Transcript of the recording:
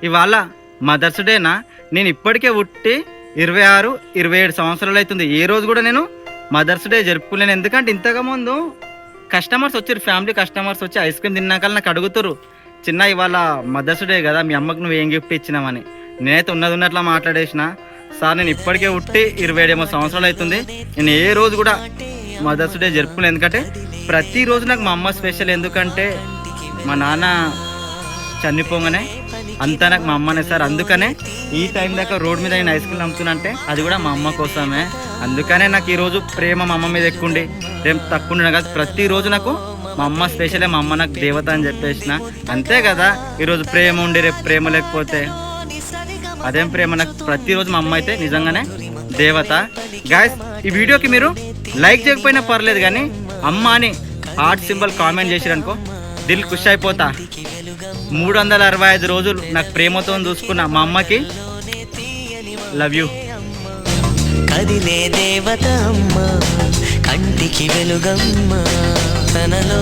ఇవాళ మదర్స్ డేనా? నేను ఇప్పటికే పుట్టి 26, 27 సంవత్సరాలు అవుతుంది. ఏ రోజు కూడా నేను మదర్స్ డే జరుపుకోలేను. ఎందుకంటే ఇంతకు ముందు కస్టమర్స్ వచ్చారు, ఫ్యామిలీ కస్టమర్స్ వచ్చి ఐస్ క్రీమ్ తిన్నాక నాకు అడుగుతారు, చిన్న ఇవాళ మదర్స్ డే కదా, మీ అమ్మకు నువ్వు ఏం గిఫ్ట్ ఇచ్చినావని. నేనైతే ఉన్నట్లా మాట్లాడేసిన. సార్ నేను ఇప్పటికే పుట్టి 27 సంవత్సరాలు అవుతుంది, నేను ఏ రోజు కూడా మదర్స్ డే జరుపుకోలేదు. ఎందుకంటే ప్రతిరోజు నాకు మా అమ్మ స్పెషల్. ఎందుకంటే మా నాన్న చనిపోగానే అంతా నాకు మా అమ్మనే సార్. అందుకనే ఈ టైం దాకా రోడ్ మీద నేను ఐస్ క్రీమ్ అమ్ముతున్నా అంటే అది కూడా మా అమ్మ కోసమే. అందుకనే నాకు ఈరోజు ప్రేమ మా అమ్మ మీద ఎక్కువ ఉండి ప్రేమ తక్కువ ఉండే కాదు. ప్రతిరోజు నాకు మా అమ్మ స్పెషలే, మా అమ్మ నాకు దేవత అని చెప్పేసిన. అంతే కదా, ఈరోజు ప్రేమ ఉండి రేపు ప్రేమ లేకపోతే అదేం ప్రేమ? నాకు ప్రతిరోజు మా అమ్మ అయితే నిజంగానే దేవత. గాయస్, ఈ వీడియోకి మీరు లైక్ చేయకపోయినా పర్లేదు, కానీ అమ్మ అని హార్ట్ సింబల్ కామెంట్ చేసిరనుకో దిల్ ఖుషి అయిపోతా. 365 రోజులు నాకు ప్రేమతో చూసుకున్న మా అమ్మకి లవ్ యూ. కదిలే దేవత అమ్మ, కంటికి వెలుగమ్మ, తనలో